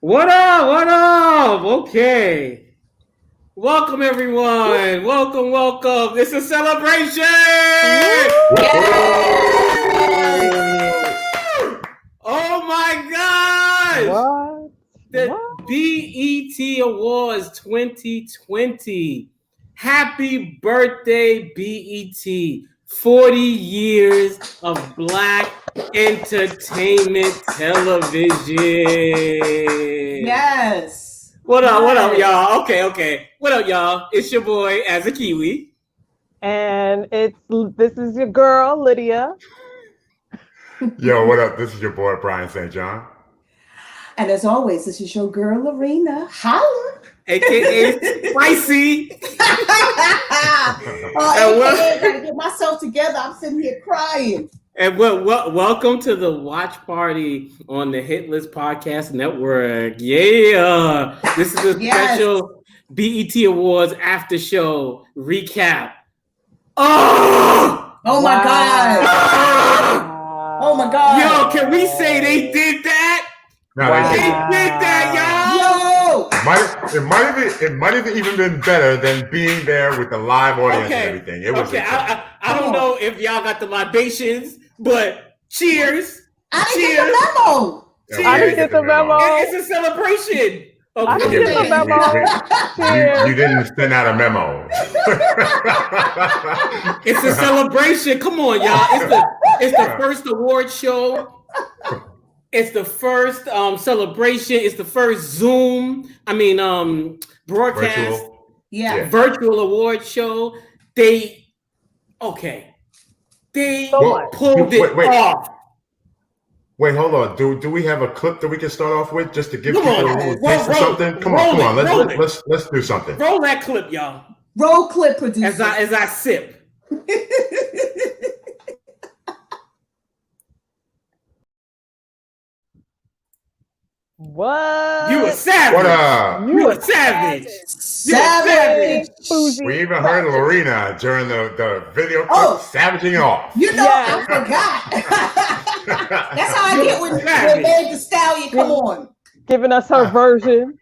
What up? What up? Okay. Welcome, everyone. Welcome, welcome. It's a celebration. Oh my gosh. What? The What? BET Awards 2020. Happy birthday, BET. 40 years of Black entertainment television. Yes. What up, y'all? Okay. What up, y'all? It's your boy, As a Kiwi. And this is your girl, Lydia. Yo, what up? This is your boy, Brian St. John. And as always, this is your girl, Lorena. Holla. AKA Spicy. AKA, gotta get myself together. I'm sitting here crying. And welcome to the watch party on the Hit List Podcast Network. Yeah. This is a special BET Awards after show recap. Oh my God. Oh my God. Yo, can we say they did that? No, They did that, y'all. Yo. It might have even been better than being there with the live audience and everything. It was I don't know if y'all got the libations, but cheers. I didn't get the memo. I didn't get the memo. It's a celebration. Okay. I didn't get the memo. You didn't send out a memo. It's a celebration. Come on, y'all. It's the first award show. It's the first celebration. It's the first Zoom. Broadcast. Virtual award show. They pulled it off. Wait, hold on. Do we have a clip that we can start off with just to give people a taste of something? Come on. Let's do something. Roll that clip, y'all. Roll clip, producer. As I sip. What? You a savage. What up? You a savage. Savage. We even heard Lorena during the video clip savaging off. You know, I forgot. That's how I get when Meg the Stallion come on. Giving us her version.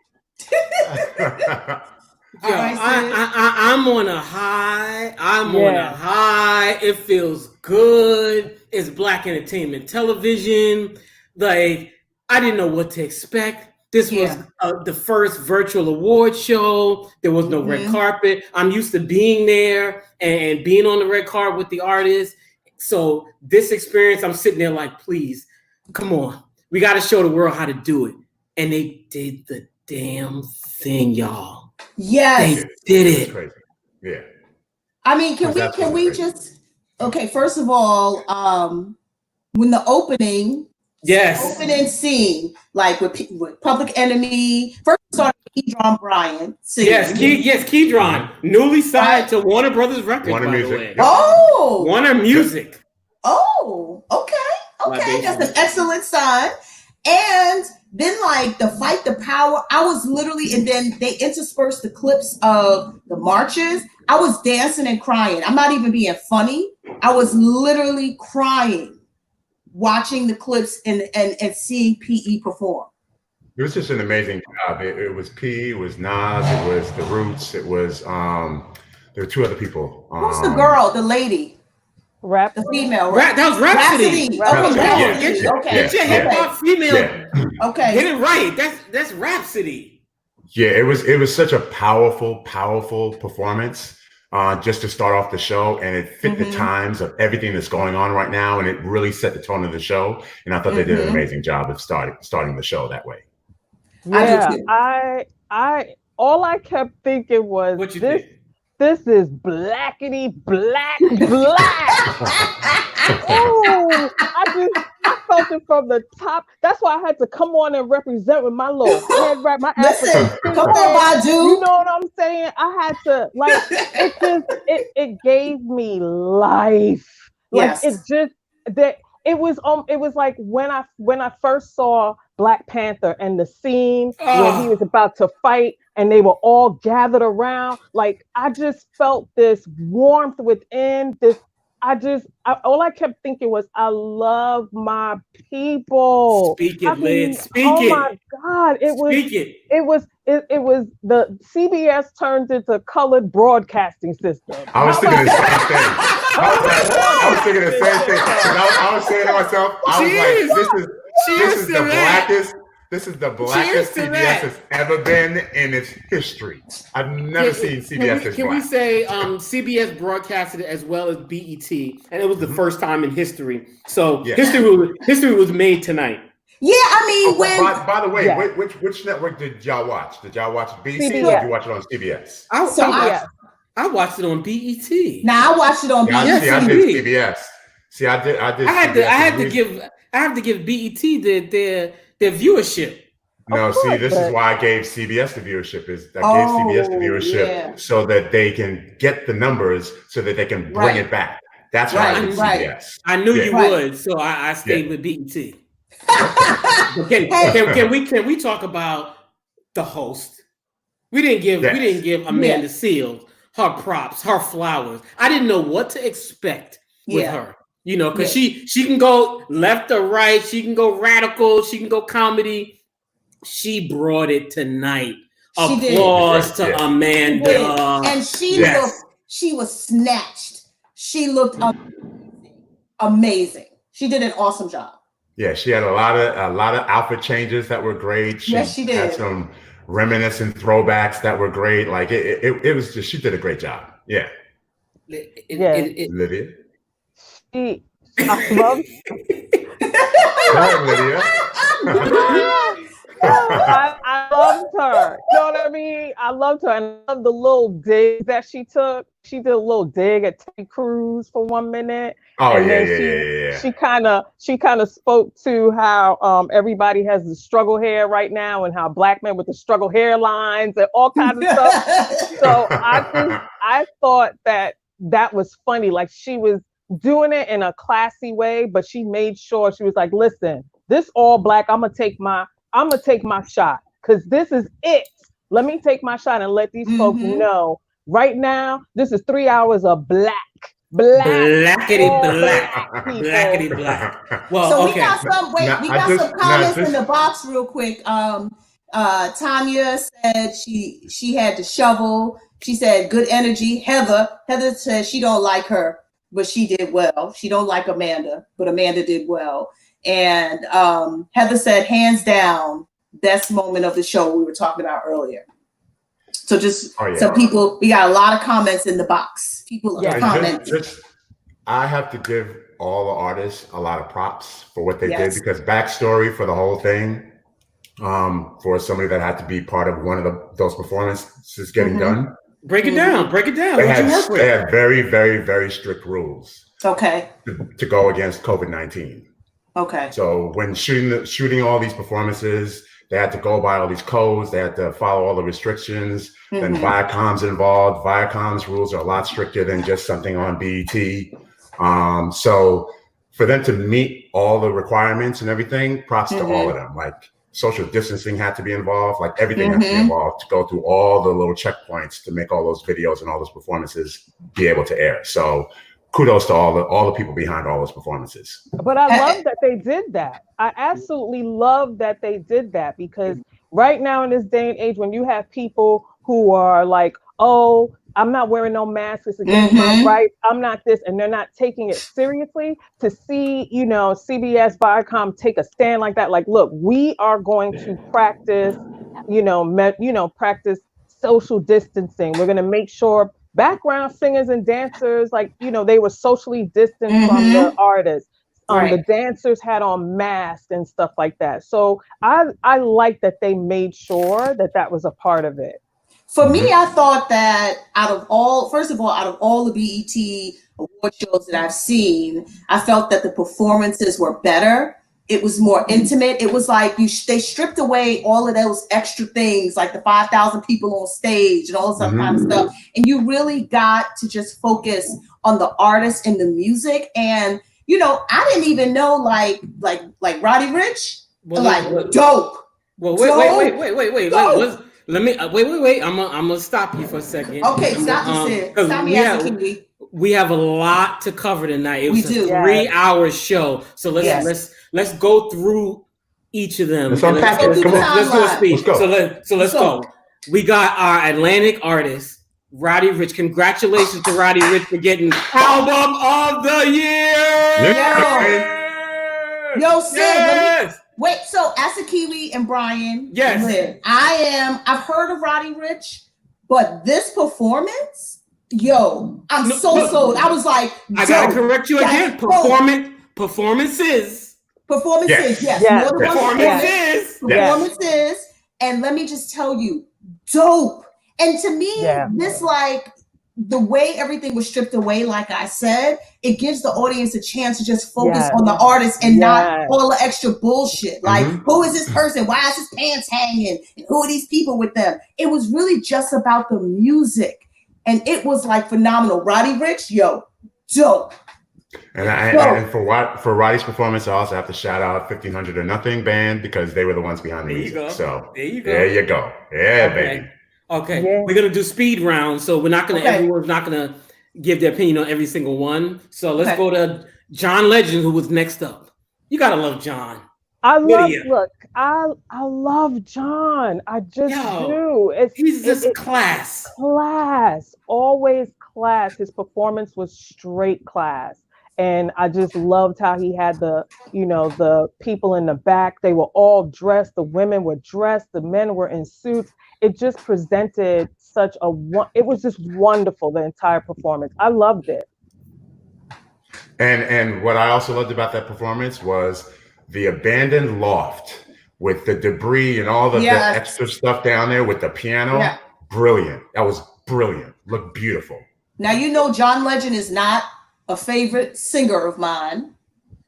I'm on a high. On a high. It feels good. It's Black entertainment television. Like, I didn't know what to expect. This was the first virtual award show. There was no red carpet. I'm used to being there and being on the red carpet with the artists. So this experience, I'm sitting there like, please, come on. We got to show the world how to do it. And they did the damn thing, y'all. Yes. They did it. Crazy. Yeah. I mean, can we just, first of all, when the opening scene, like with Public Enemy, first started with Keydron Bryant singing. Yes, Keydron, newly signed to Warner Brothers Records, by the way. Oh! Warner Music. Oh, okay. That's an excellent sign. And then like the Fight the Power, I was literally, and then they interspersed the clips of the marches. I was dancing and crying. I'm not even being funny. I was literally crying watching the clips and seeing PE perform. It was just an amazing job. It was P, it was Nas, it was The Roots, it was there were two other people. Who's the girl, the lady? Rap. The female. That was Rhapsody. Okay. Get your hip hop female. Yeah. Okay. Get it right. That's Rhapsody. Yeah, it was such a powerful performance. Just to start off the show, and it fit the times of everything that's going on right now, and it really set the tone of the show. And I thought they did an amazing job of starting the show that way. Yeah, I all I kept thinking was this is blackity black. Oh, I felt it from the top. That's why I had to come on and represent with my little head wrap, my Listen, come on, Badu. You know what I'm saying? I had to it gave me life. Like it was like when I first saw Black Panther and the scene where he was about to fight and they were all gathered around. Like I just felt this warmth within this. All I kept thinking was, I love my people. Speak it, Lid. Speak it. Oh it. my God, it was the CBS turned into colored broadcasting system. I was thinking the same thing. I was thinking the same thing. And I was saying to myself, I was like, this is the blackest CBS has ever been in its history. I've never seen CBS as Can we say CBS broadcasted it as well as BET, and it was the first time in history. So history was made tonight. Yeah, I mean, by the way, which network did y'all watch? Did y'all watch BET or did you watch it on CBS? I watched it on BET. Now I watched it on BET. I did CBS. See, I did. I have to give BET their viewership. No, see, this is why I gave CBS the viewership. CBS the viewership so that they can get the numbers, so that they can bring it back. That's why I did CBS. I knew you would, so I stayed with BET. Can we talk about the host? We didn't give Amanda Seales her props, her flowers. I didn't know what to expect with her. You know, because she can go left or right, she can go radical, she can go comedy. She brought it tonight. Applause to Amanda. And she was snatched. She looked amazing. She did an awesome job. Yeah, she had a lot of outfit changes that were great. She did. Had some reminiscent throwbacks that were great. Like it was just, she did a great job. Yeah. Lydia. I love Lydia. I loved her. You know what I mean? I loved her, and I loved the little dig that she took. She did a little dig at Ted Cruz for 1 minute. She kind of spoke to how everybody has the struggle hair right now, and how black men with the struggle hairlines and all kinds of stuff. So I thought that was funny. Like, she was doing it in a classy way, but she made sure she was like, listen, this all black, I'm gonna take my shot, because this is it. Let me take my shot and let these folks know right now, this is 3 hours of blackity black. Well, so we got some comments in the box real quick. Tanya said she had to shovel. She said good energy. Heather said she don't like her, but she did well. She don't like Amanda, but Amanda did well. And Heather said, hands down, best moment of the show we were talking about earlier. So some people, we got a lot of comments in the box. People commenting. I have to give all the artists a lot of props for what they did, because backstory for the whole thing, for somebody that had to be part of one of those performances getting done. Break it down. They had very, very, very strict rules. Okay. To go against COVID-19. Okay. So when shooting all these performances, they had to go by all these codes. They had to follow all the restrictions. Then Viacom's involved. Viacom's rules are a lot stricter than just something on BET. So for them to meet all the requirements and everything, props to all of them. Like, social distancing had to be involved. Like, everything had to be involved to go through all the little checkpoints to make all those videos and all those performances be able to air. So kudos to all the people behind all those performances. But I love that they did that. I absolutely love that they did that, because right now in this day and age, when you have people who are like, oh, I'm not wearing no mask, it's against my rights, I'm not this, and they're not taking it seriously, to see, CBS, Viacom take a stand like that, like, look, we are going to practice, practice social distancing. We're going to make sure background singers and dancers, like, they were socially distanced from the artists. The dancers had on masks and stuff like that. So I like that they made sure that was a part of it. For me, I thought that out of all the BET award shows that I've seen, I felt that the performances were better. It was more intimate. It was like they stripped away all of those extra things, like the 5,000 people on stage and all this other kind of stuff. And you really got to just focus on the artist and the music. And, I didn't even know like Roddy Ricch, dope. Well, wait. Let me wait. I'm gonna stop you for a second. Okay, stop me. We have a lot to cover tonight. It was a 3-hour show, so let's go through each of them. Let's unpack it. Let's do a speed. Let's So let's go. We got our Atlantic artist, Roddy Ricch. Congratulations to Roddy Ricch for getting Album of the Year. Yo, Sid. Wait, so Kiwi and Brian. Yes. I've heard of Roddy Ricch, but this performance, I'm so sold. I was like, I gotta correct you again. Performances. Yes. Performances. And let me just tell you, dope. And to me, this the way everything was stripped away, like I said, it gives the audience a chance to just focus on the artist and not all the extra bullshit. Like, who is this person? Why is his pants hanging? And who are these people with them? It was really just about the music. And it was like phenomenal. Roddy Ricch, dope. And for Roddy's performance, I also have to shout out 1500 or Nothing band because they were the ones behind the music. So there you go. Yeah, baby. Okay, we're gonna do speed round, so we're not gonna. Everyone's not gonna give their opinion on every single one. So let's go to John Legend, who was next up. You gotta love John. I love John. I just do. He's just class. Always class. His performance was straight class. And I just loved how he had the people in the back. They were all dressed. The women were dressed. The men were in suits. It just presented it was just wonderful, the entire performance. I loved it. And what I also loved about that performance was the abandoned loft with the debris and all the extra stuff down there with the piano. Yeah. Brilliant. That was brilliant. Looked beautiful. Now, John Legend is not a favorite singer of mine,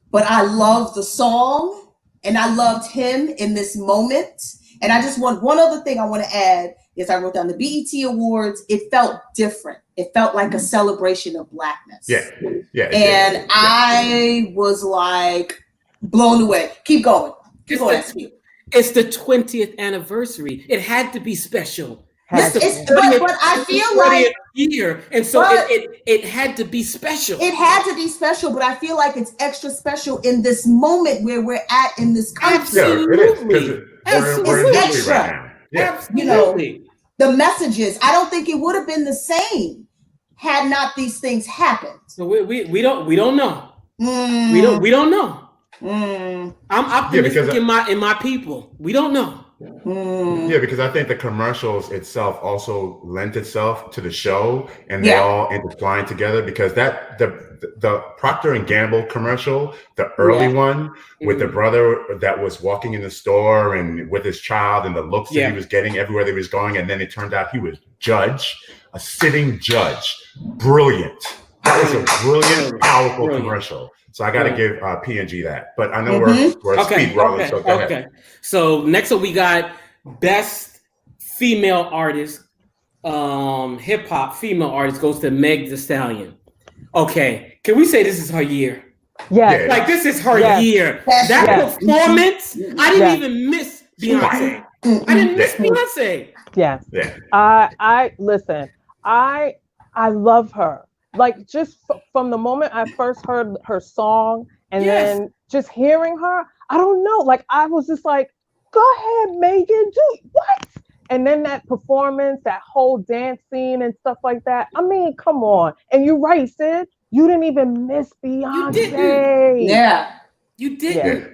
but I love the song and I loved him in this moment. And I just want one other thing I want to add is I wrote down the BET Awards. It felt different. It felt like a celebration of Blackness. Yeah. And I was like blown away. Keep going. It's the 20th anniversary. It had to be special. But I feel like year, and so it had to be special. It had to be special, but I feel like it's extra special in this moment where we're at in this country. Absolutely. We're extra. Right now. Yeah. Absolutely. The messages. I don't think it would have been the same had not these things happened. So we don't know. We don't know. I'm optimistic in my people. We don't know. Yeah, because I think the commercials itself also lent itself to the show, and they all intertwined together. Because the Procter and Gamble commercial, the early one with the brother that was walking in the store and with his child, and the looks that he was getting everywhere that he was going, and then it turned out he was a sitting judge. Brilliant. That was a brilliant, powerful commercial. So I got to give P&G that. But I know we're speed rolling, so go ahead. So next up, we got Best Female Artist, Hip Hop Female Artist goes to Meg Thee Stallion. Okay, can we say this is her year? Yes. Like this is her year. That performance, I didn't even miss Beyonce. I didn't miss Beyonce. Yes. Yeah. I listen. I love her. Like just from the moment I first heard her song and then just hearing her, I don't know. Like I was just like, go ahead, Megan, do what? And then that performance, that whole dance scene and stuff like that. I mean, come on. And you're right, Sid. You didn't even miss Beyonce. You didn't. Yeah. You didn't. Yeah.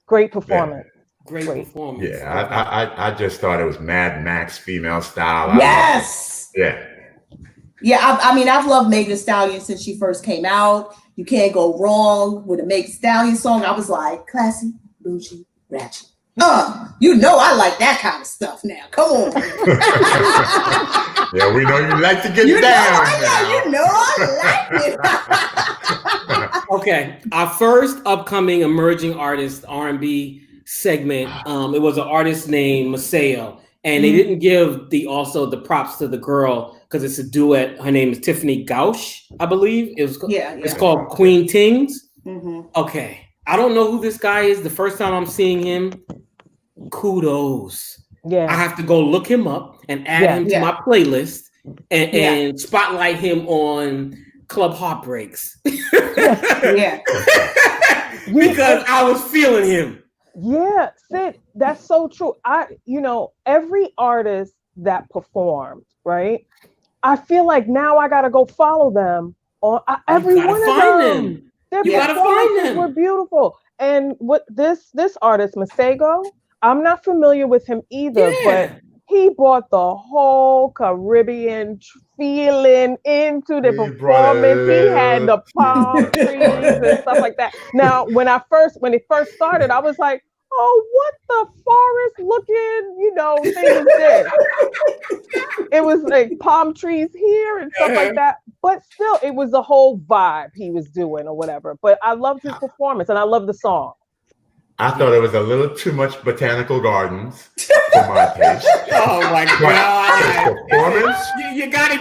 Great performance. Great performance. Yeah, I just thought it was Mad Max female style. Yes. Yeah, I mean, I've loved Meg Thee Stallion since she first came out. You can't go wrong with a Meg Thee Stallion song. I was like, classy, bougie, ratchet. I like that kind of stuff now. Come on. Yeah, we know you like to get down. I like it. Okay, our first upcoming emerging artist R&B segment. It was an artist named Maseo, and they didn't give the props to the girl because it's a duet. Her name is Tiffany Gauche, I believe. It's called Queen Tings. Okay, I don't know who this guy is. The first time I'm seeing him, kudos. Yeah, I have to go look him up and add him to my playlist and spotlight him on Club Heartbreaks. Yeah. Because I was feeling him. Yeah, Sid, that's so true. Every artist that performed, right? I feel like now I gotta go follow them on You every gotta one of find them. them. Their You gotta find performances were them. beautiful. And what this artist, Masego, I'm not familiar with him either, but Yeah. he brought the whole Caribbean feeling into the He brought a performance. He had little the too palm much trees and stuff like that. Now, when it first started, I was like, oh, what the forest looking, thing is this? It was like palm trees here and stuff like that. But still, it was the whole vibe he was doing or whatever. But I loved his performance and I loved the song. I thought it was a little too much botanical gardens for my taste. Oh my God! His performance. You gotta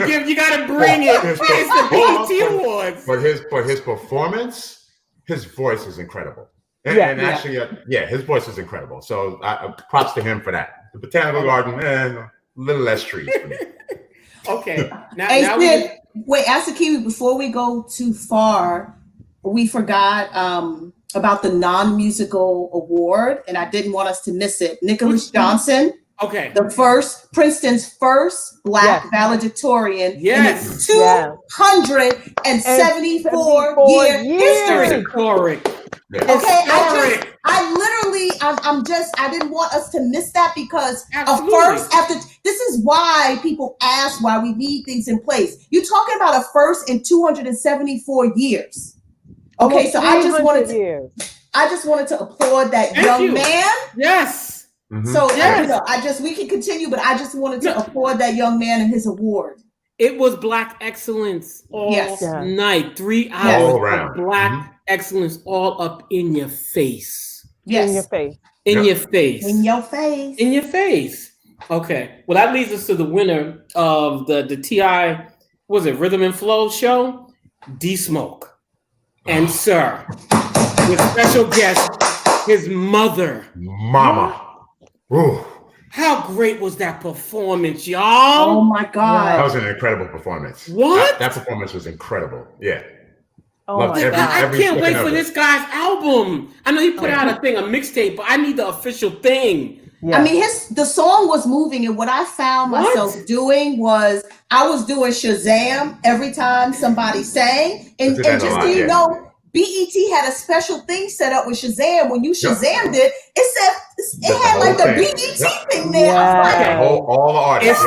bring it. It's the BET Awards. But his performance, his voice is incredible. And actually, his voice is incredible. So props to him for that. The botanical garden, a little less trees for me. Okay. Now wait, Alicia Keys, before we go too far, we forgot about the non-musical award, and I didn't want us to miss it. Nicholas Johnson. Okay. Princeton's first Black valedictorian in its 274 year history. Historic. Okay, I didn't want us to miss that because this is why people ask why we need things in place. You're talking about a first in 274 years. Okay, so I just wanted to applaud that young man. Yes. Mm-hmm. So we can continue, but I just wanted to applaud that young man and his award. It was Black excellence all night. 3 hours of Black excellence all up in your face. Yes. In your face. In your face. In your face. In your face. Okay. Well, that leads us to the winner of the TI, was it Rhythm and Flow show? D-Smoke. And sir, with special guest, his mother. Mama. Ooh. How great was that performance, y'all? Oh my God. That was an incredible performance. What? That performance was incredible. Yeah. Oh my God. I can't wait for this guy's album. I know he put out a mixtape, but I need the official thing. Yeah. I mean, the song was moving, and what I found myself doing was I was doing Shazam every time somebody sang, and just so you know, BET had a special thing set up with Shazam. When you Shazammed it, it had like the BET thing there. Yeah. I was like, all the artists.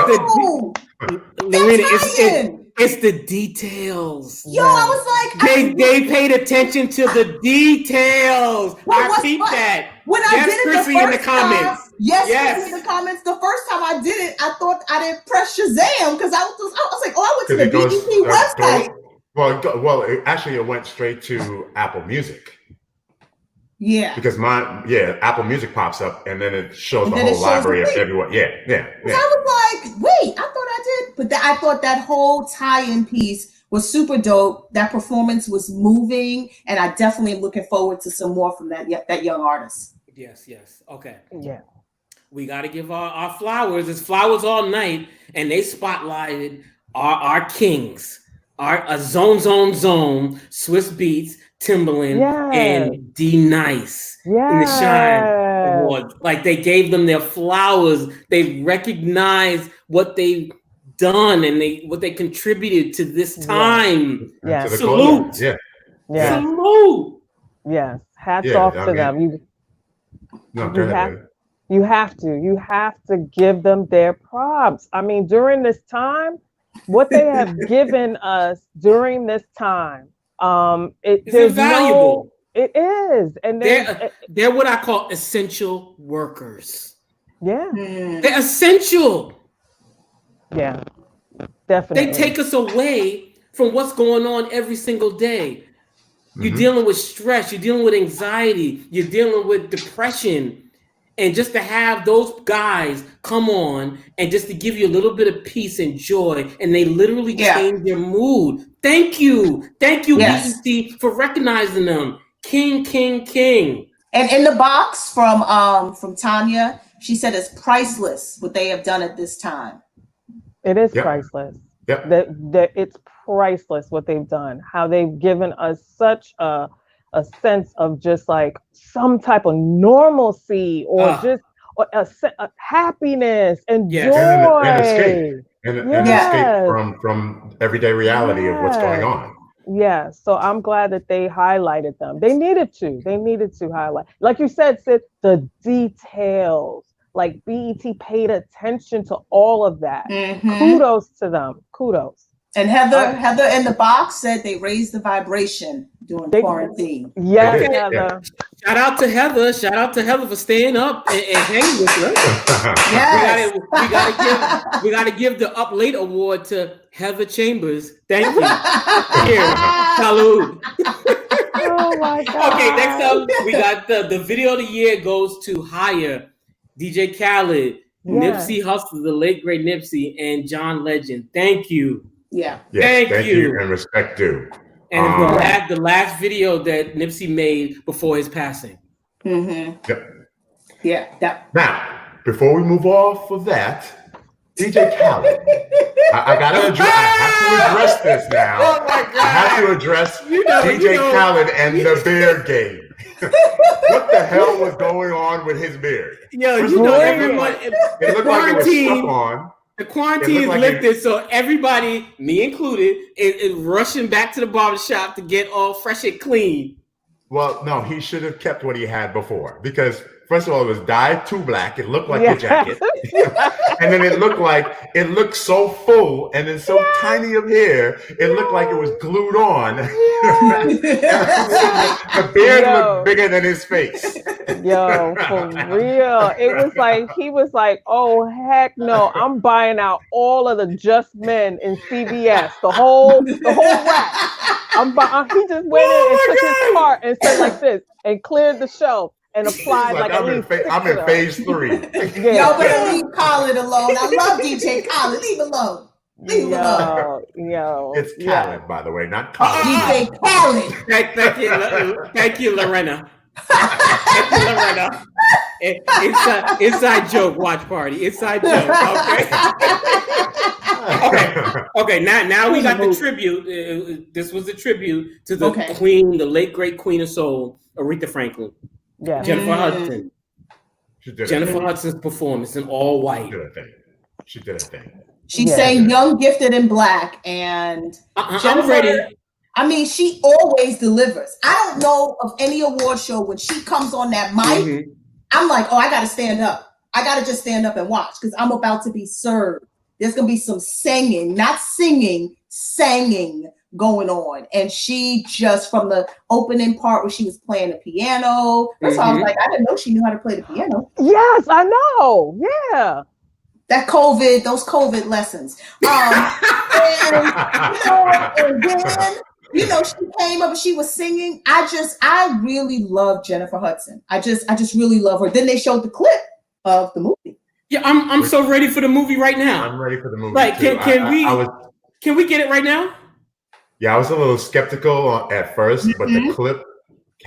It's the details. Yo, I was like, they paid attention to the details. I peeped that. When I did it Chrissy in the comments. Yes, in the comments. The first time I did it, I thought I didn't press Shazam because I was like, I went to the BET website. Well, it went straight to Apple Music. Yeah. Because Apple Music pops up and then it shows the whole library of everyone. Yeah. I was like, wait, I thought I did. But I thought that whole tie-in piece was super dope. That performance was moving. And I definitely am looking forward to some more from that young artist. Yes. Okay. Yeah. We got to give our flowers. It's flowers all night. And they spotlighted our kings. Our Zone, Swiss Beats, Timbaland, and D Nice in the Shine Award. Like they gave them their flowers. They recognized what they've done and what they contributed to this time. Yeah. Salute. Yeah. Salute. Yes. Hats off to them. You have to give them their props. I mean, during this time, what they have given us during this time, it's valuable. It is, and they're what I call essential workers. Yeah, they're essential. Yeah, definitely. They take us away from what's going on every single day. You're dealing with stress. You're dealing with anxiety. You're dealing with depression. And just to have those guys come on and just to give you a little bit of peace and joy, and they literally change your mood. Thank you, BET, for recognizing them. King. And in the box from Tanya, she said it's priceless what they have done at this time. It is priceless. It's priceless what they've done. How they've given us such a a sense of just like some type of normalcy or just a happiness and joy. And escape. And escape from everyday reality of what's going on. Yeah, so I'm glad that they highlighted them. They needed to highlight, like you said, Sid, the details. Like BET paid attention to all of that. Kudos to them. Kudos. And Heather in the box said they raised the vibration during quarantine. Yes, Heather. Shout out to Heather for staying up and hanging with us. Yes. We gotta give the Up Late Award to Heather Chambers. Thank you. Here, salud. Oh my God. Okay, next up we got the video of the year goes to Higher, DJ Khaled, Nipsey Hussle, the late great Nipsey, and John Legend. Thank you. Yeah. Yes, thank you. And respect due. And the last video that Nipsey made before his passing. Yep. Yeah. Now, before we move off of that, DJ Khaled, I have to address this now. Oh my God. I have to address DJ Khaled and the beard game. What the hell was going on with his beard? Yo, everyone. It looked like it was stuck on. The quarantine is lifted, so everybody, me included, is rushing back to the barbershop to get all fresh and clean. Well, no, he should have kept what he had before because, first of all, it was dyed too black. It looked like a jacket. And then it looked so full and then so tiny of hair, it looked like it was glued on. The beard looked bigger than his face. Yo, for real. It was like, he was like, oh, heck no. I'm buying out all of the Just Men in CVS, the whole rack. He just went in and took his cart and said like this and cleared the shelf. And applied like I'm in phase 3. Y'all better leave Khaled alone. I love DJ Khaled. Leave alone. Leave alone. It's Khaled, by the way, not Khaled. DJ Khaled. Thank you, Lorena. Thank you, Lorena. Inside joke watch party. Inside joke. Okay. Now we got the tribute. This was the tribute to the queen, the late great queen of soul, Aretha Franklin. Yeah. Jennifer Hudson. Jennifer Hudson's performance in all white. She did a thing. She sang Young, Gifted, and Black. And I'm ready. I mean, she always delivers. I don't know of any award show when she comes on that mic, I'm like, oh, I got to stand up. I got to just stand up and watch because I'm about to be served. There's going to be some singing, not singing, singing going on. And she just, from the opening part where she was playing the piano, first of all, I was like, I didn't know she knew how to play the piano. Yes, I know. Yeah. Those COVID lessons. And then, she came up and she was singing. I really love Jennifer Hudson. I just really love her. Then they showed the clip of the movie. Yeah, I'm so ready for the movie right now. I'm ready for the movie. Like, too. Can we get it right now? Yeah, I was a little skeptical at first, but the clip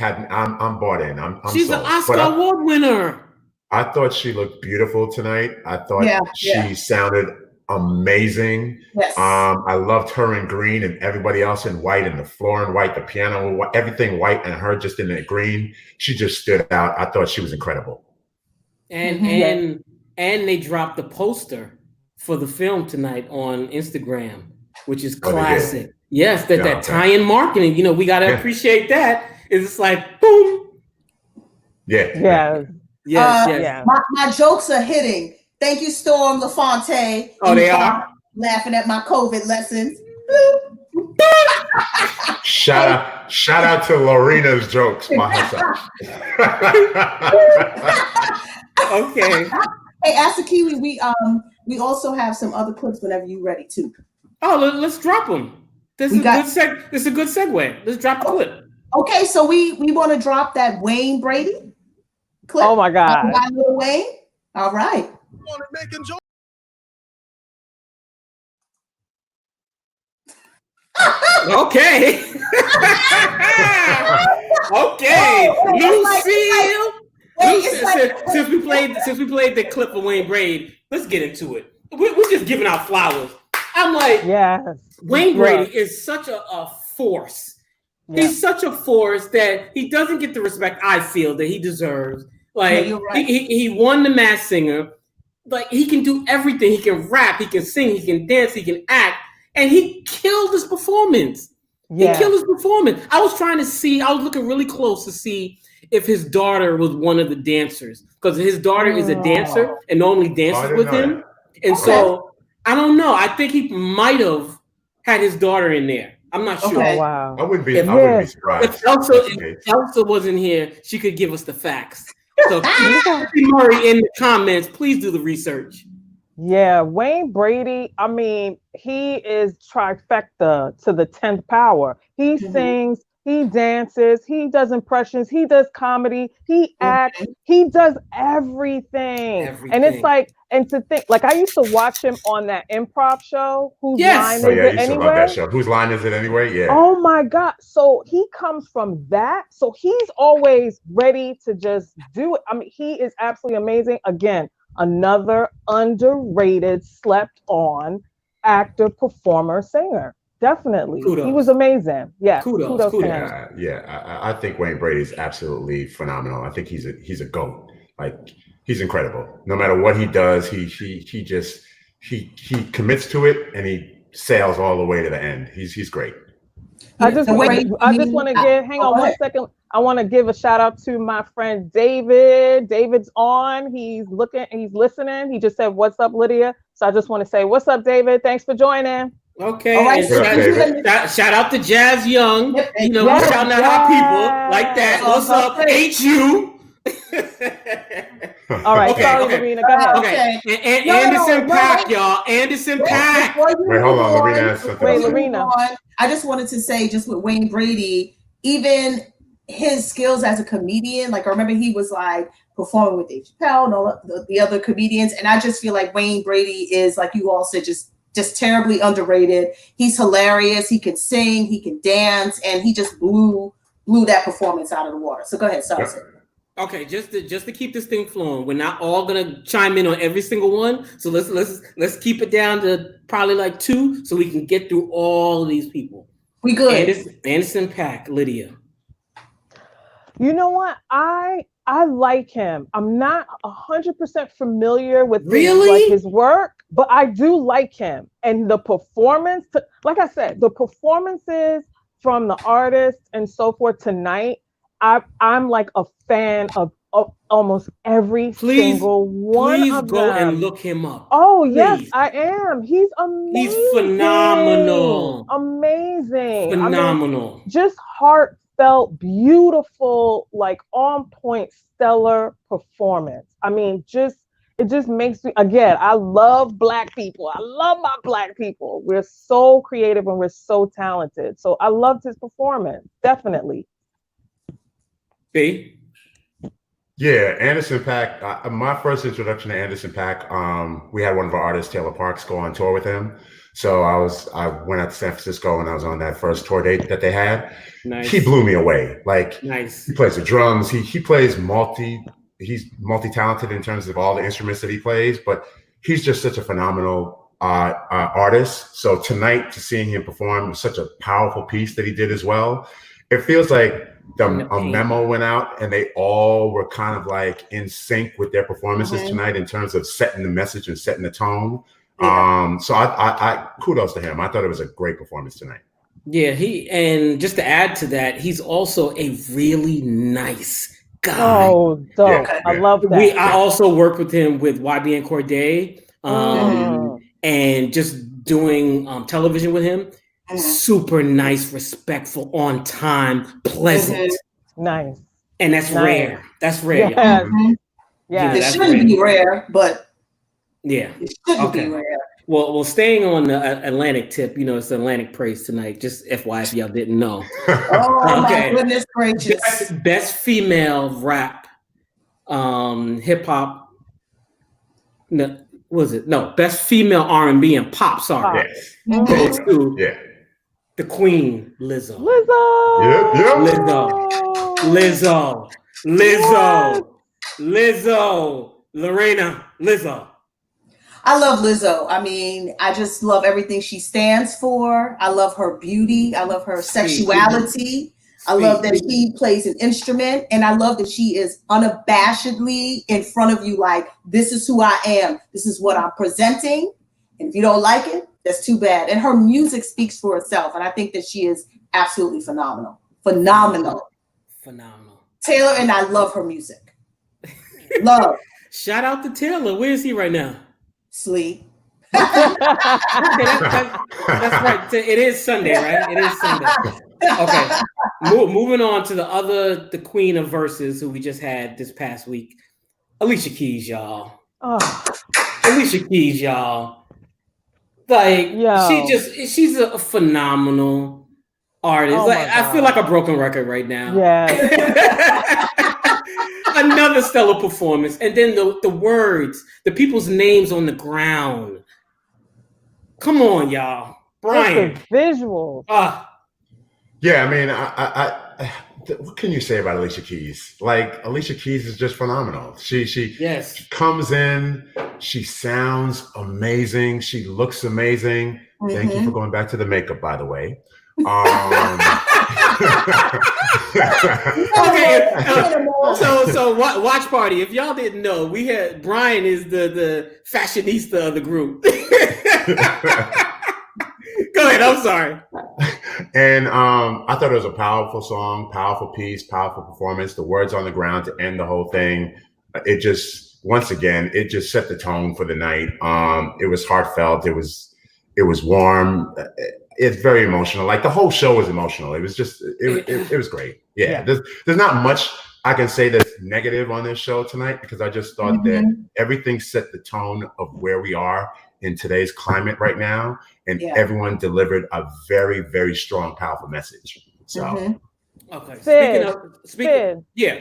I'm bought in. She's an Oscar Award winner. I thought she looked beautiful tonight. I thought she sounded amazing. Yes. I loved her in green and everybody else in white, and the floor in white, the piano, everything white, and her just in the green. She just stood out. I thought she was incredible. And they dropped the poster for the film tonight on Instagram, which is classic. Yes, that tie-in marketing. We got to appreciate that. It's like boom. Yeah. Yes. My jokes are hitting. Thank you, Storm LaFontaine. Oh, they are? Laughing at my COVID lessons. Shout out to Lorena's jokes by herself. Okay. Hey, Asa Kiwi, we also have some other clips whenever you're ready too. Oh, let's drop them. This is a good segue. Let's drop the clip. Okay, so we want to drop that Wayne Brady clip. Oh my God. Little Wayne. All right. Okay. Okay. Lucille. Since we played the clip of Wayne Brady, let's get into it. We're just giving out flowers. I'm like, yes. Wayne Brady is such a force He's such a force that he doesn't get the respect I feel that he deserves. Like, you're right. he won the Masked Singer. Like, he can do everything. He can rap, he can sing, he can dance, he can act, and he killed his performance. He killed his performance. I was looking really close to see if his daughter was one of the dancers, because his daughter is a dancer and normally dances with him. And so I don't know. I think he might have had his daughter in there. I'm not sure. Oh, wow. I wouldn't be surprised. If Elsa wasn't here, she could give us the facts. So Murray in the comments, please do the research. Yeah, Wayne Brady, I mean, he is trifecta to the 10th power. He sings, he dances, he does impressions, he does comedy, he acts, he does everything. And it's like, and to think, like, I used to watch him on that improv show, Whose Line Is It Anyway? That show. Whose Line Is It Anyway? Yeah. Oh my God. So he comes from that. So he's always ready to just do it. I mean, he is absolutely amazing. Again, another underrated, slept on actor, performer, singer. Definitely. Kudos. He was amazing. Yeah. Kudos to him. I think Wayne Brady is absolutely phenomenal. I think he's a GOAT. Like, he's incredible. No matter what he does, he commits to it and he sails all the way to the end. He's great. I just want to give, hang on one second. I want to give a shout out to my friend David. David's on. He's listening. He just said, "What's up, Lydia?" So I just want to say, "What's up, David? Thanks for joining." Okay. Right, shout out to Jazz Young. We're shouting out our people like that. What's up, HU? All right, sorry, Lorena. Go ahead. Okay. And Anderson Paak, y'all. Anderson Paak. Wait, hold on, Lorena. Lorena. I just wanted to say, just with Wayne Brady, even his skills as a comedian, like I remember he was like performing with Dave Chappelle and all the other comedians, and I just feel like Wayne Brady is, like you all said, just terribly underrated. He's hilarious. He can sing, he can dance, and he just blew that performance out of the water. So go ahead, sorry. Okay, just to keep this thing flowing, we're not all gonna chime in on every single one. So let's keep it down to probably like 2, so we can get through all of these people. We good. Anderson Paak, Lydia. You know what? I like him. I'm not 100% familiar with his work, but I do like him. And the performance, like I said, the performances from the artists and so forth tonight, I'm like a fan of almost every single one of them. Please go and look him up. Oh, yes, I am. He's amazing. He's phenomenal. Amazing. Phenomenal. I mean, just heartfelt, beautiful, like on point, stellar performance. I mean, it just makes me, again, I love Black people. I love my Black people. We're so creative and we're so talented. So I loved his performance, definitely. B? Yeah, Anderson Paak. My first introduction to Anderson Paak, we had one of our artists, Taylor Parks, go on tour with him. So I went out to San Francisco and I was on that first tour date that they had. Nice. He blew me away. Like, nice. He plays the drums. He plays he's multi-talented in terms of all the instruments that he plays, but he's just such a phenomenal artist. So tonight, to seeing him perform such a powerful piece that he did as well, it feels like a memo went out and they all were kind of like in sync with their performances tonight in terms of setting the message and setting the tone. Yeah. So I kudos to him. I thought it was a great performance tonight. Yeah, and just to add to that, he's also a really nice guy. Oh, dope. Yeah. I love that. I also worked with him with YBN Corday, and just doing television with him. Super nice, respectful, on time, pleasant. Nice. And that's rare. That's rare. Yeah. It shouldn't be rare, but yeah. It shouldn't be rare. Well, staying on the Atlantic tip, it's Atlantic praise tonight. Just FYI, if y'all didn't know. Oh my goodness gracious! Best female rap, hip hop. No, was it? No, best female R&B and pop. Sorry. Yes. Yeah. The Queen, Lizzo. Lizzo. Lorena, Lizzo. I love Lizzo. I mean, I just love everything she stands for. I love her beauty. I love her sexuality. I love that she plays an instrument, and I love that she is unabashedly in front of you, like, this is who I am. This is what I'm presenting. And if you don't like it, that's too bad. And her music speaks for itself. And I think that she is absolutely phenomenal. Phenomenal. Taylor, and I love her music. Love. Shout out to Taylor. Where is he right now? Sleep. That's right. It is Sunday, right? It is Sunday. Okay. Moving on to the queen of verses who we just had this past week. Alicia Keys, y'all. Oh. Alicia Keys, y'all. Like, she's a phenomenal artist. Oh, like, I feel like a broken record right now. Yeah. Another stellar performance. And then the words, the people's names on the ground. Come on, y'all. Brian. The visuals. Yeah, I mean, I what can you say about Alicia Keys? Like, Alicia Keys is just phenomenal. She comes in, she sounds amazing, she looks amazing. Thank you for going back to the makeup, by the way. Okay, so watch party. If y'all didn't know, we had Brian is the fashionista of the group. Go ahead. I'm sorry. And I thought it was a powerful song, powerful piece, powerful performance. The words on the ground to end the whole thing. It just, once again, it just set the tone for the night. It was heartfelt. It was warm. It's very emotional. Like, the whole show was emotional. It was just, it was great. Yeah. There's not much I can say that's negative on this show tonight, because I just thought that everything set the tone of where we are in today's climate right now, and everyone delivered a very, very strong, powerful message. So, okay. Speaking, yeah.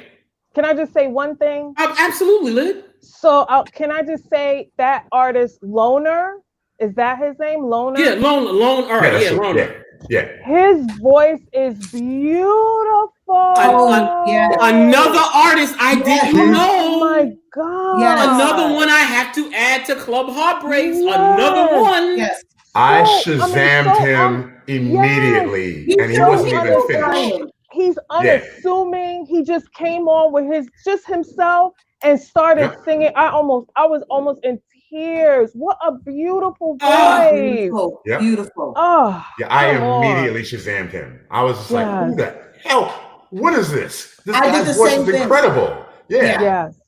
Can I just say one thing? Absolutely, Lid. So, can I just say that artist Loner? Is that his name? Loner? Yeah, Loner. All right, Loner. Yeah. His voice is beautiful. Another artist I didn't know. Oh my God. Another one I have to add to Club Heartbreaks. Another one. Yes. I Shazammed him immediately, and he wasn't even finished. He's unassuming. He just came on with just himself and started singing. I was almost in tears. What a beautiful voice. Beautiful. Oh, yeah, I immediately Shazammed him. I was just like, who the hell? What is this? This guy's voice is incredible. Yeah. Yes.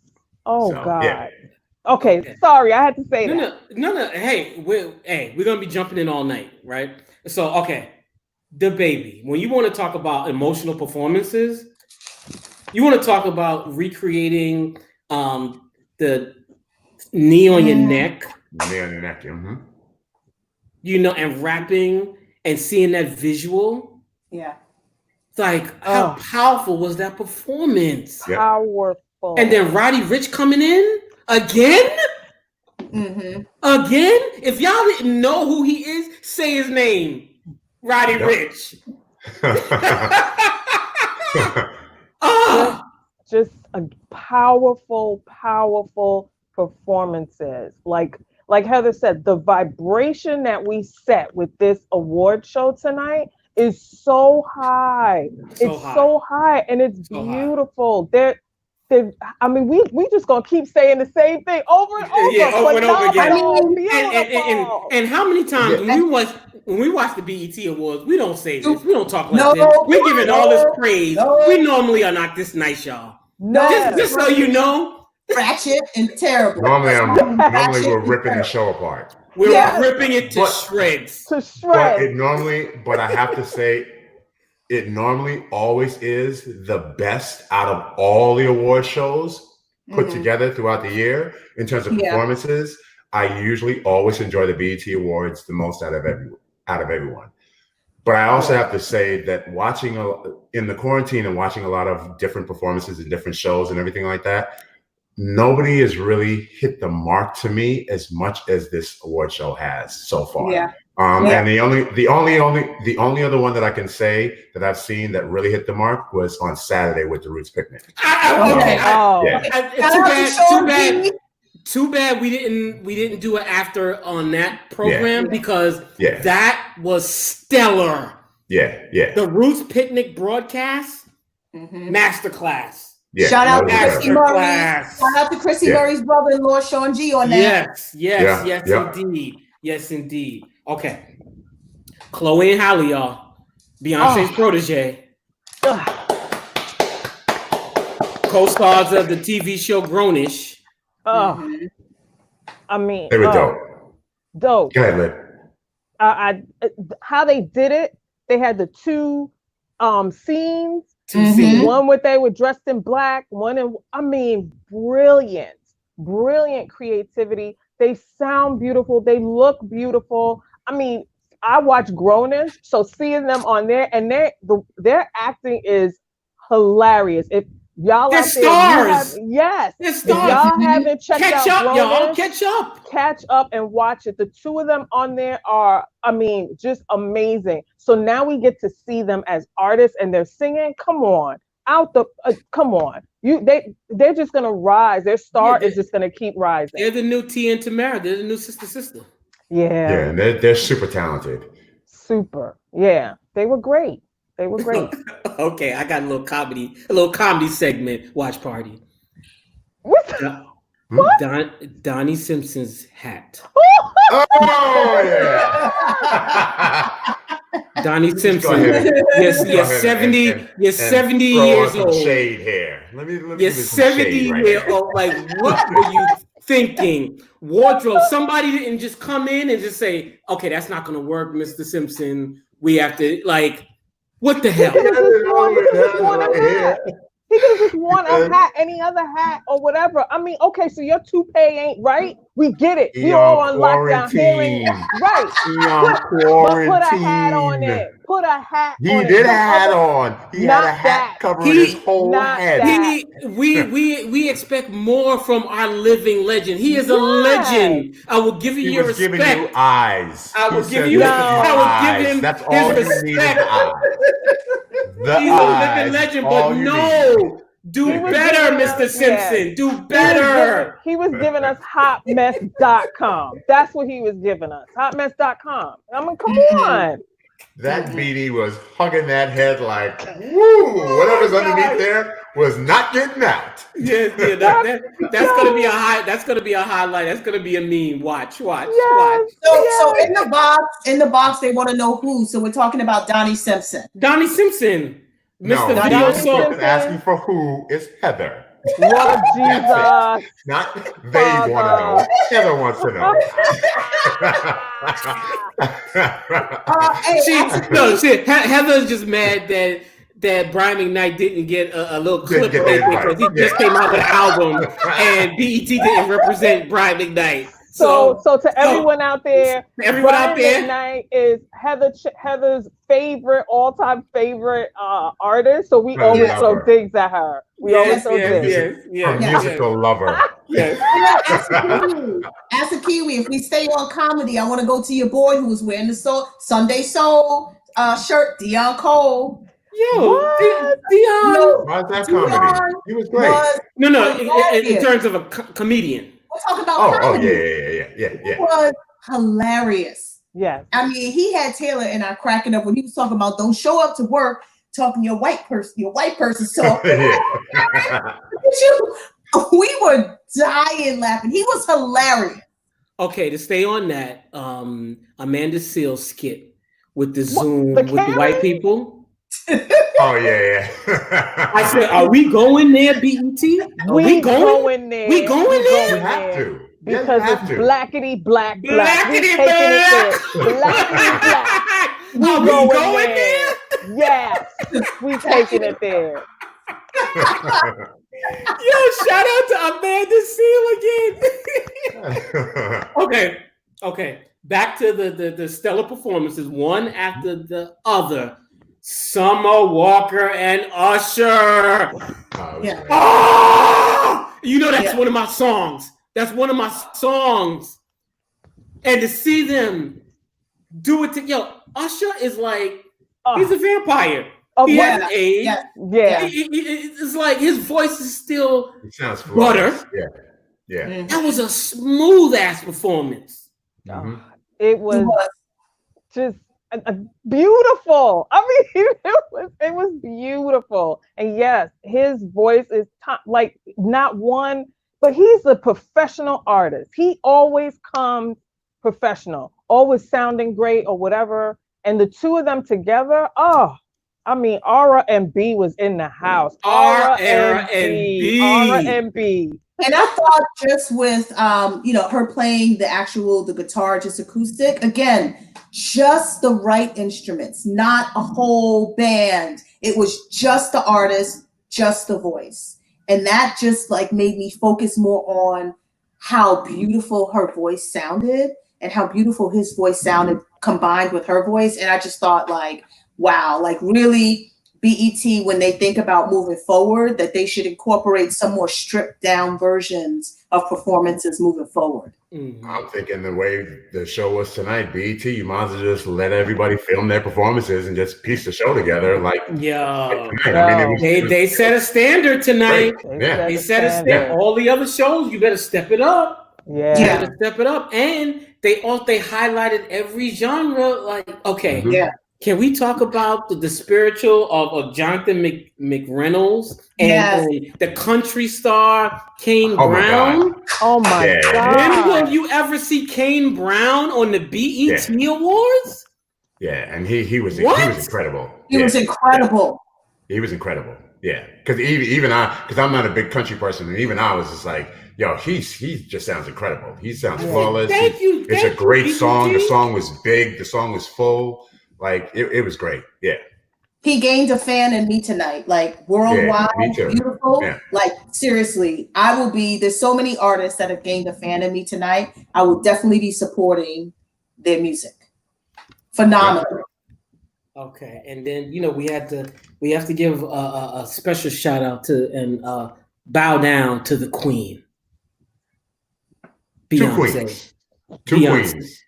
Oh, So, God. yeah. Okay, sorry, I had to say that. No. Hey, we're gonna be jumping in all night, right? So, okay, the baby. When you want to talk about emotional performances, you want to talk about recreating the knee on your neck. Knee on your neck. You know, and rapping and seeing that visual. Yeah. Like, how powerful was that performance? Powerful. And then Roddy Ricch coming in again? Again? If y'all didn't know who he is, say his name. Roddy Ricch. Just a powerful performances. Like Heather said, the vibration that we set with this award show tonight is so high. So high, and it's so beautiful. I mean, we just gonna keep saying the same thing over and over. Yeah, over and over again. Beautiful. And how many times when we watch the BET Awards, we don't say this. We don't talk like this. We're giving all this praise. We normally are not this nice, y'all. Just so you know. Ratchet and terrible. Normally we're ripping the show apart. We're ripping it to shreds. But I have to say, it normally always is the best out of all the award shows put together throughout the year in terms of performances. I usually always enjoy the BET Awards the most out of everyone. But I also have to say that watching in the quarantine and watching a lot of different performances and different shows and everything like that, nobody has really hit the mark to me as much as this award show has so far. And the only other one that I can say that I've seen that really hit the mark was on Saturday with the Roots Picnic. Too bad we didn't do it after on that program because that was stellar. Yeah. The Roots Picnic broadcast, masterclass. Yeah, Shout out to Chrissy Murray. Masterclass. Shout out to Chrissy Murray's brother-in-law, Sean G, on that. Yes, indeed. Yes, indeed. Okay. Chloe and Halle, y'all. Beyonce's protege. Co-stars of the TV show Grownish. I mean, they were dope. Dope. Go ahead, Liv. How they did it, they had the two scenes. One where they were dressed in black, brilliant creativity. They sound beautiful, they look beautiful. I mean, I watch Grownish, so seeing them on there, and their acting is hilarious. If y'all they're out there, stars. They're stars. If y'all haven't checked catch out up, Grownish, y'all. Catch up and watch it. The two of them on there are, just amazing. So now we get to see them as artists, and they're singing. Come on, come on. They're just gonna rise. Their star is just gonna keep rising. They're the new T and Tamara. They're the new sister. Yeah, and they're super talented. Super. Yeah, they were great. Okay, I got a little comedy segment. Watch party. What? Donnie Simpson's hat. Oh yeah. Donnie Simpson. Yes, 70. You're 70 years old. Shade hair. Let me you're 70-year-old. Like, what were you thinking? Wardrobe. Somebody didn't just come in and just say, "Okay, that's not going to work, Mr. Simpson. We have to what the hell?" He could have just worn a hat, any other hat or whatever. I mean, okay, so your toupee ain't right. We get it. We all on lockdown hearing. Right. But put a hat on it. Put a hat he on it. He did a hat on. He had a hat covering his whole head. We expect more from our living legend. He is a legend. I will give you your respect. He was giving you eyes. I will give him That's all his respect. He's a living legend, but no. Do better, Mr. Simpson. Do better. He was giving us hotmess.com. That's what he was giving us. Hotmess.com. I mean, come on. That beanie was hugging that head like, woo, whatever's underneath there was not getting out. Yeah, that's gonna be a high. That's gonna be a highlight. That's gonna be a meme. Watch. So in the box, they want to know who. So we're talking about Donnie Simpson. Donnie Simpson, Mr. No, Video Soul. Asking for who is Heather. Lord Jesus. Not they want to know. Heather wants to know. Heather's just mad that Brian McKnight didn't get a little clip because he just came out with an album and BET didn't represent Brian McKnight. So to everyone out there, Brian McKnight is Heather's all-time favorite artist. So we always throw digs at her. We always throw digs. Musical lover. Yes. As a Kiwi, if we stay on comedy, I want to go to your boy who was wearing the Sunday Soul shirt, Dion Cole. Dion. Why is that comedy? He was great. In terms of a comedian. We'll talk about comedy. Yeah. It was hilarious. Yes. I mean, he had Taylor and I cracking up when he was talking about don't show up to work talking your white person's talk. We were dying laughing. He was hilarious. Okay, to stay on that, Amanda Seales skit with the Zoom with the white people. Oh yeah. I said, "Are we going there, BET? We going there. We going there? You have to. Because it's blackity black. Blackity black. Blackity black. We going there? Yes. We taking it there. Yo, shout out to Amanda Seales again. Okay. Back to the stellar performances, one after the other. Summer Walker and Usher. That's one of my songs. That's one of my songs. And to see them do it Usher is like he's a vampire. He hasn't aged. It's like his voice is still butter. Yeah. That was a smooth ass performance. It was just beautiful. I mean, it was beautiful. And yes, his voice is like not one, but he's a professional artist. He always comes professional, always sounding great or whatever. And the two of them together, oh, I mean, Aura and B was in the house. Aura and B. Aura and B. And I thought just with her playing the guitar just acoustic, again, just the right instruments, not a whole band. It was just the artist, just the voice. And that just like made me focus more on how beautiful her voice sounded and how beautiful his voice sounded combined with her voice. And I just thought like, wow, like really BET, when they think about moving forward, that they should incorporate some more stripped down versions of performances moving forward. I'm thinking the way the show was tonight, BET, you might as well just let everybody film their performances and just piece the show together. Like, they set a standard tonight. Yeah, they set a standard. All the other shows, you better step it up. Yeah, you better step it up. And they highlighted every genre. Like, okay, can we talk about the spiritual of Jonathan McReynolds and the country star Kane Brown? Oh my God! When will you ever see Kane Brown on the BET Awards? Yeah, and he was incredible. He was incredible. He was incredible. Yeah, because even because I'm not a big country person, and even I was just like, yo, he just sounds incredible. He sounds flawless. Thank you. It's a great song. The song was big. The song was full. Like it was great. Yeah. He gained a fan in me tonight, like worldwide, beautiful. Yeah. Like seriously, there's so many artists that have gained a fan in me tonight. I will definitely be supporting their music. Phenomenal. Okay. And then, we have to give a special shout out to and bow down to the Queen. Beyonce. Two queens.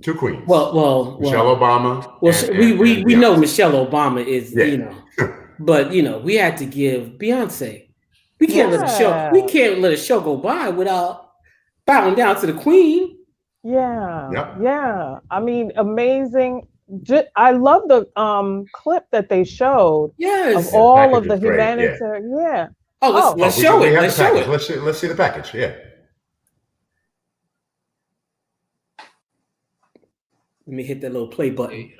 Two queens. Well, Michelle Obama. Well, we know Michelle Obama is, but we had to give Beyonce. We can't let a show go by without bowing down to the Queen. Yeah. I mean, amazing. I love the clip that they showed. Yes. Of all of the humanitarian. Yeah. Let's show it. Let's show it. Let's see the package. Yeah. Let me hit that little play button.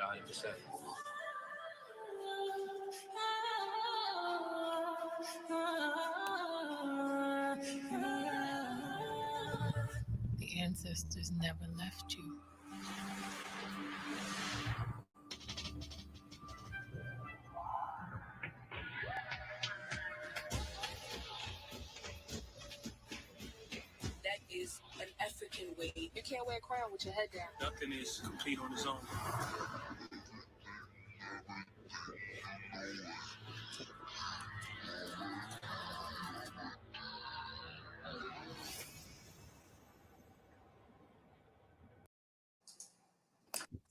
The ancestors never left you. That is an African way. You can't wear a crown with your head down. Nothing is complete on its own.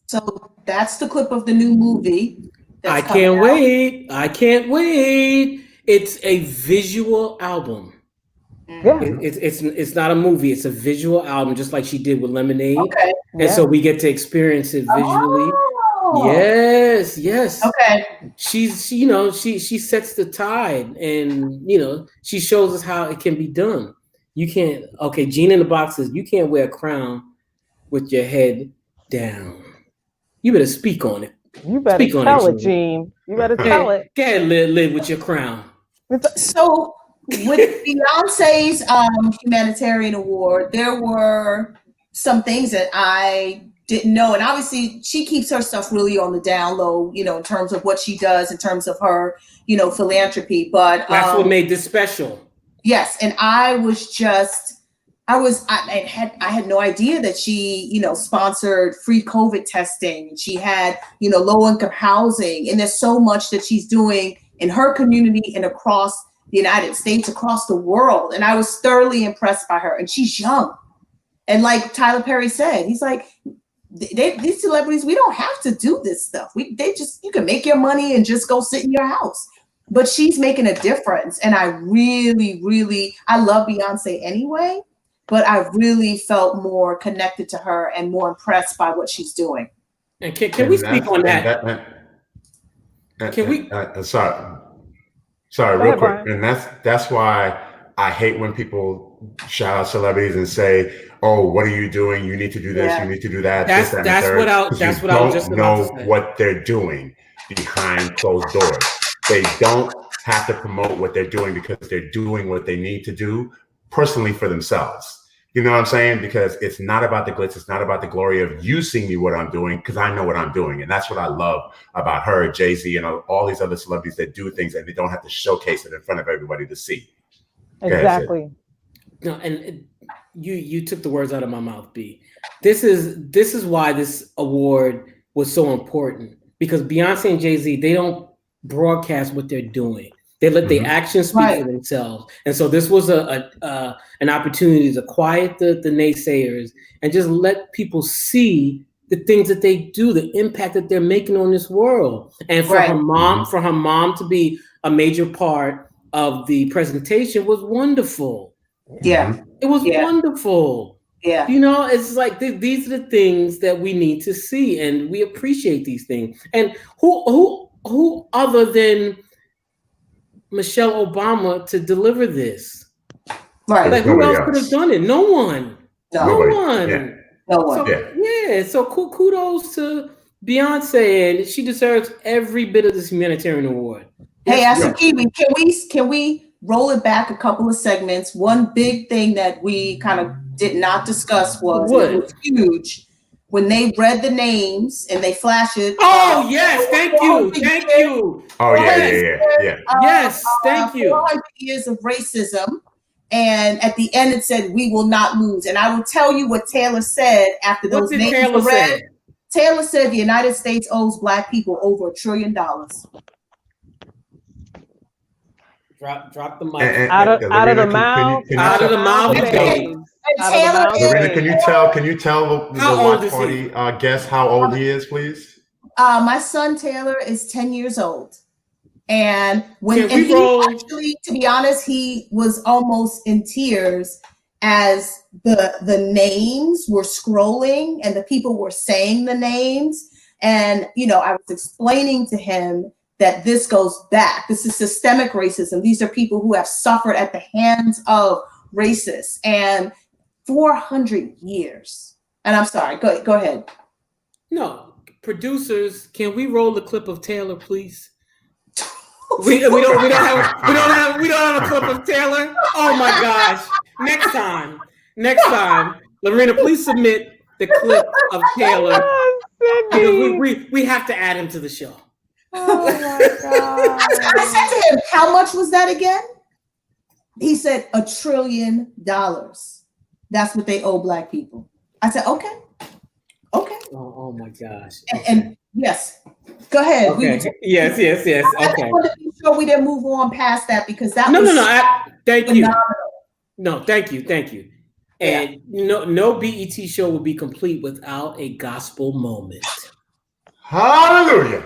So that's the clip of the new movie. I can't wait. It's a visual album. Yeah. It's not a movie. It's a visual album, just like she did with Lemonade. Okay. And so we get to experience it visually. Oh. Yes. Okay. She sets the tide, and she shows us how it can be done. You can't. Okay, Gene in the Box says you can't wear a crown with your head down. You better speak on it. You better tell it, Gene. You better tell it. Go ahead, live with your crown. So with Beyonce's Humanitarian Award, there were some things that I didn't know. And obviously she keeps her stuff really on the down low, in terms of what she does, in terms of her, philanthropy. But that's what made this special. Yes. And I had no idea that she, sponsored free COVID testing. She had, low income housing. And there's so much that she's doing in her community and across the United States, across the world. And I was thoroughly impressed by her. And she's young. And like Tyler Perry said, he's like, these celebrities, we don't have to do this stuff. You can make your money and just go sit in your house. But she's making a difference. And I really, really, I love Beyonce anyway, but I really felt more connected to her and more impressed by what she's doing. And can we speak on that? Can we? Sorry, real quick. And that's why I hate when people shout out celebrities and say, "Oh, what are you doing? You need to do this. You need to do that." That's what I was just about to say. Know what they're doing behind closed doors. They don't have to promote what they're doing because they're doing what they need to do personally for themselves. You know what I'm saying? Because it's not about the glitz. It's not about the glory of you seeing me what I'm doing, because I know what I'm doing. And that's what I love about her, Jay-Z, and all these other celebrities that do things and they don't have to showcase it in front of everybody to see. Exactly. No, and you took the words out of my mouth, B. This is why this award was so important, because Beyonce and Jay-Z, they don't broadcast what they're doing. They let the actions speak for themselves. And so this was an opportunity to quiet the naysayers and just let people see the things that they do, the impact that they're making on this world. And for her mom to be a major part of the presentation was wonderful. Yeah. It was wonderful. Yeah. You know, it's like these are the things that we need to see, and we appreciate these things. And who other than Michelle Obama to deliver this? Right. Like, who else could have done it? No one. No one. Yeah. No one. So kudos to Beyonce, and she deserves every bit of this Humanitarian Award. Hey, Kiwi, can we roll it back a couple of segments? One big thing that we kind of did not discuss was it was huge when they read the names and they flash it. Oh yes, thank you. Oh yeah. Yes, thank you. 400 years of racism, and at the end it said, "We will not lose." And I will tell you what Taylor said after those names were read. Taylor said the United States owes Black people over $1 trillion. Drop the mic. Out of the mouth. Out of the mouth. Lorena, can you tell the watch party guest how old he is, please? My son Taylor is 10 years old. And actually, to be honest, he was almost in tears as the names were scrolling and the people were saying the names. And, you know, I was explaining to him that this goes back. This is systemic racism. These are people who have suffered at the hands of racists, and 400 years. And I'm sorry, go ahead. No, producers, can we roll the clip of Taylor, please? we don't have a clip of Taylor. Oh my gosh! Next time, Lorena, please submit the clip of Taylor. We have to add him to the show. Oh my God. I said to him, how much was that again? He said $1 trillion. That's what they owe Black people. I said, okay. Oh my gosh. And yes, go ahead. Okay. Yes. Okay. I just wanted to be sure we didn't move on past that, because that was thank phenomenal. you. No, thank you. And no BET show would be complete without a gospel moment. Hallelujah.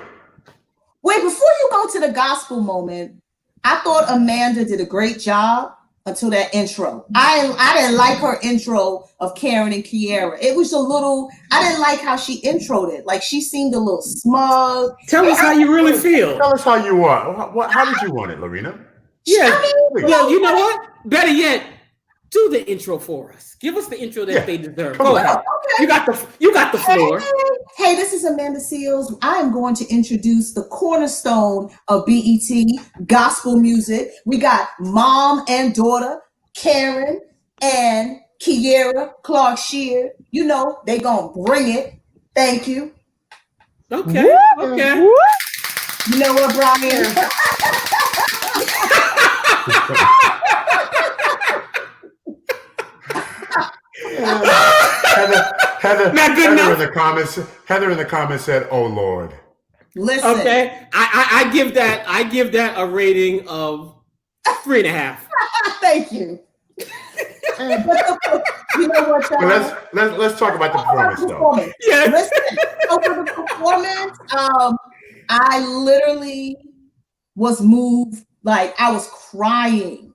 Wait, before you go to the gospel moment, I thought Amanda did a great job until that intro. I didn't like her intro of Karen and Kiera. It was I didn't like how she introed it. Like, she seemed a little smug. Tell us how you really feel. Tell us how you want. How did you want it, Lorena? Yeah. Well, you know what? Better yet, do the intro for us. Give us the intro that they deserve. Go ahead. Okay. You got the floor. Hey, this is Amanda Seals. I am going to introduce the cornerstone of BET, gospel music. We got mom and daughter, Karen and Kiera Clark Sheard. You know, they gonna bring it. Thank you. Okay. You know what, Brian? Heather in the comments said, "Oh Lord." Listen. Okay, I give that a rating of 3.5. Thank you. You know what? Let's talk about the performance, though. Yeah. Listen, over the performance, I literally was moved. Like, I was crying.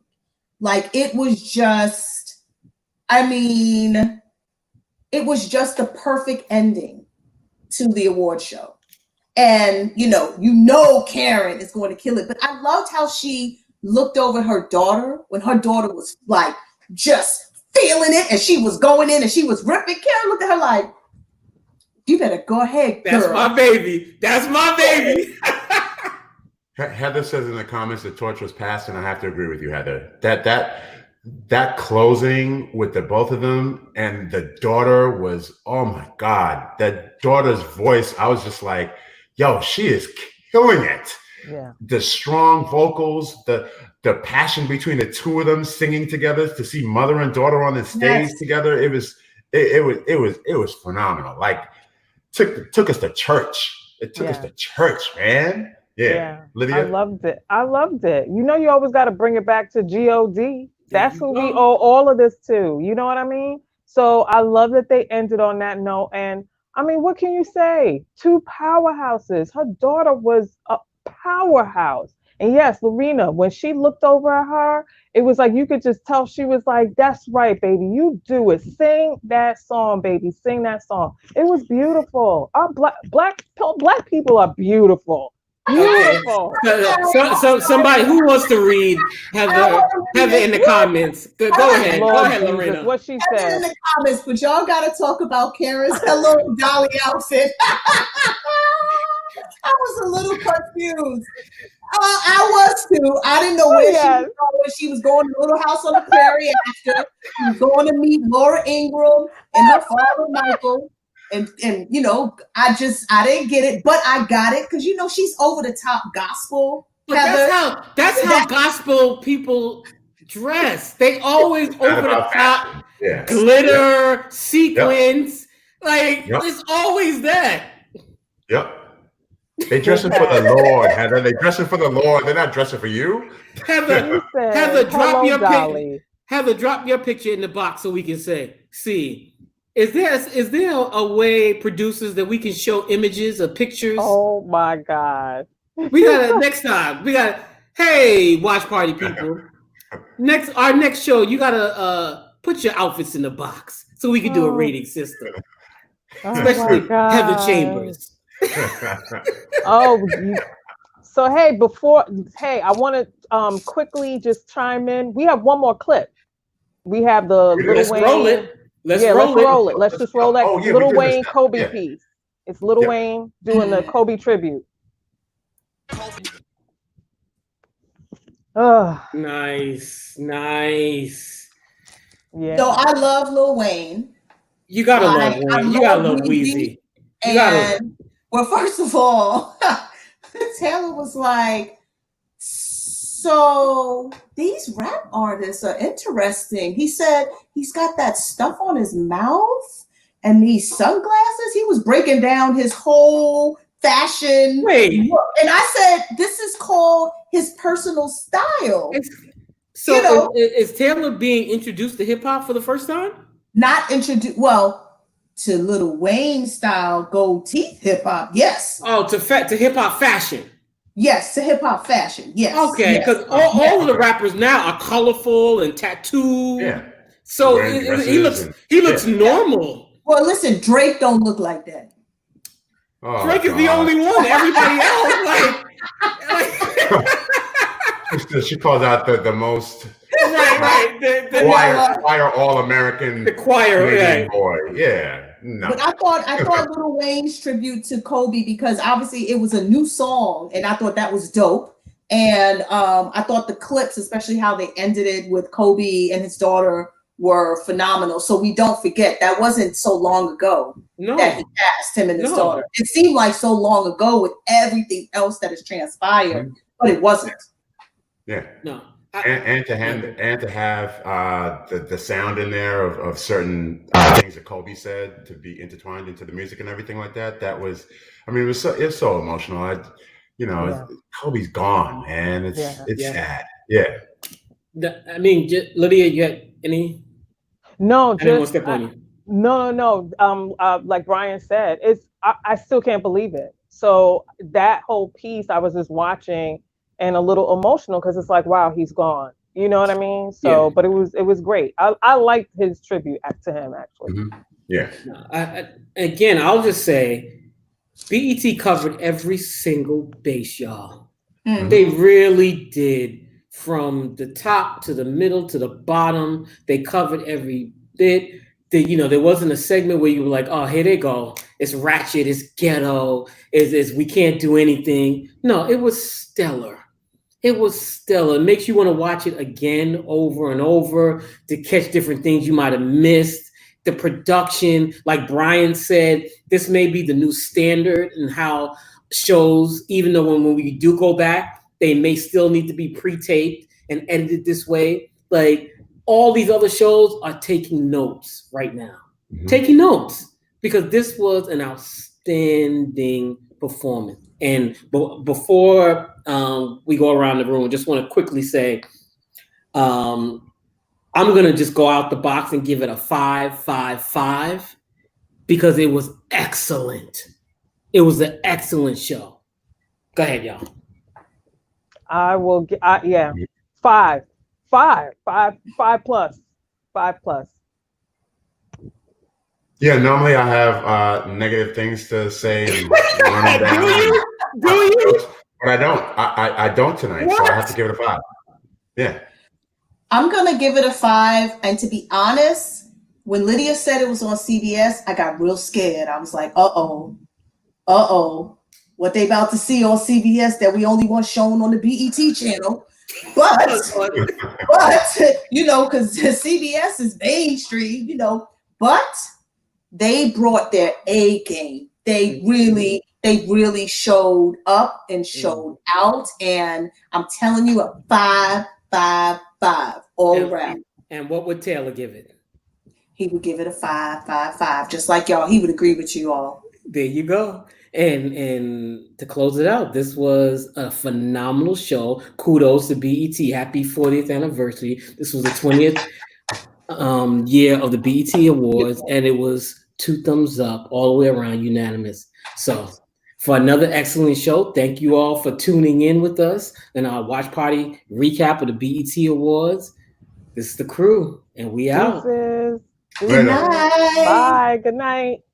Like, it was just, it was just the perfect ending to the award show. And, you know, Karen is going to kill it. But I loved how she looked over her daughter when her daughter was like just feeling it and she was going in and she was ripping. Karen looked at her like, you better go ahead, girl. That's my baby. That's my baby. Heather says in the comments the torch was passed, and I have to agree with you, Heather. That closing with the both of them and the daughter was, oh my God, that daughter's voice. I was just like, yo, she is killing it. Yeah. The strong vocals, the passion between the two of them singing together, to see mother and daughter on the stage together. It was phenomenal. Like took us to church. It took us to church, man. Yeah. Lydia? I loved it. You know, you always got to bring it back to God. That's who we owe all of this to. You know what I mean? So I love that they ended on that note. And I mean, what can you say? Two powerhouses. Her daughter was a powerhouse. And yes, Lorena, when she looked over at her, it was like you could just tell she was like, that's right, baby. You do it. Sing that song, baby. Sing that song. It was beautiful. Our black people are beautiful. Beautiful. So somebody who wants to read Heather in the comments. Go ahead. Go ahead, Lorena. What she said in the comments, but y'all got to talk about Karen's Hello Dolly outfit. I was a little confused. I was too. I didn't know where she was going. She was going to Little House on the Prairie after. She was going to meet Laura Ingraham and her father Michael. And you know, I didn't get it, but I got it because you know she's over the top gospel. But that's how gospel people dress. They always over the top, glitter, sequins. Like it's always that. Yep. They dressing for the Lord, Heather. They dressing for the Lord. They're not dressing for you. Heather, drop your picture in the box so we can see. Is there a way, producers, that we can show images or pictures? Oh my God. We gotta next time. Hey, watch party people. Our next show, you gotta put your outfits in the box so we can do a rating system. Especially Heather Chambers. So I want to quickly just chime in. We have one more clip. We have the Lil Wayne. Roll it. Let's roll it. Let's just roll that Lil Wayne Kobe piece. It's Lil Wayne doing the Kobe tribute. Nice. Yeah. So I love Lil Wayne. You gotta love Wayne. You gotta love Weezy. Well, first of all, Taylor was like, so these rap artists are interesting. He said he's got that stuff on his mouth and these sunglasses. He was breaking down his whole fashion look. And I said, this is called his personal style. Is Taylor being introduced to hip hop for the first time? Not introduced. Well, to Lil Wayne style gold teeth hip hop, yes. Oh, to hip hop fashion. Yes, to hip hop fashion. Yes. Okay, because all of the rappers now are colorful and tattooed. Yeah. So he looks normal. Well, listen, Drake don't look like that. Oh, Drake is the only one. Everybody else, she calls out the most. Right. The choir All-American. The choir, boy. Yeah. No. But I thought Lil Wayne's tribute to Kobe, because obviously it was a new song, and I thought that was dope. And I thought the clips, especially how they ended it with Kobe and his daughter, were phenomenal. So we don't forget that wasn't so long ago that he passed, him and his daughter. It seemed like so long ago with everything else that has transpired, but it wasn't. Yeah. No. And to have the sound in there of certain things that Kobe said to be intertwined into the music and everything like that. That was, I mean, it's so emotional. Kobe's gone, man. It's sad. Yeah. I mean, Lydia, you had any? No, No. Like Brian said, I still can't believe it. So that whole piece, I was just watching and a little emotional because it's like, wow, he's gone. You know what I mean? So, but it was great. I liked his tribute to him, actually. Mm-hmm. Yeah. Again, I'll just say, BET covered every single base, y'all. Mm. They really did. From the top to the middle to the bottom, they covered every bit. There wasn't a segment where you were like, oh, here they go. It's ratchet, it's ghetto, it's we can't do anything. No, it was stellar. It was stellar. It makes you want to watch it again over and over to catch different things you might have missed. The production, like Brian said, this may be the new standard in how shows, even though when we do go back, they may still need to be pre-taped and edited this way. Like all these other shows are taking notes right now. Taking notes because this was an outstanding performance. And before we go around the room, I just want to quickly say, I'm going to just go out the box and give it a 5 because it was excellent. It was an excellent show. Go ahead, y'all. I will get, 5 plus. 5 plus. Yeah, normally I have negative things to say and run down. Do you? But I don't. I don't tonight, so I have to give it a 5. Yeah. I'm gonna give it a 5. And to be honest, when Lydia said it was on CBS, I got real scared. I was like, uh-oh. What they about to see on CBS that we only want shown on the BET channel. But because CBS is mainstream, but they brought their A game. They really showed up and showed out. And I'm telling you, a 5 all around. And what would Taylor give it? He would give it a 5. Just like y'all, he would agree with you all. There you go. And to close it out, this was a phenomenal show. Kudos to BET. Happy 40th anniversary. This was the 20th year of the BET Awards, and it was 2 thumbs up all the way around, unanimous. So for another excellent show, thank you all for tuning in with us in our watch party recap of the BET Awards. This is the crew, and we out. Deuces. Good night. Bye. Good night.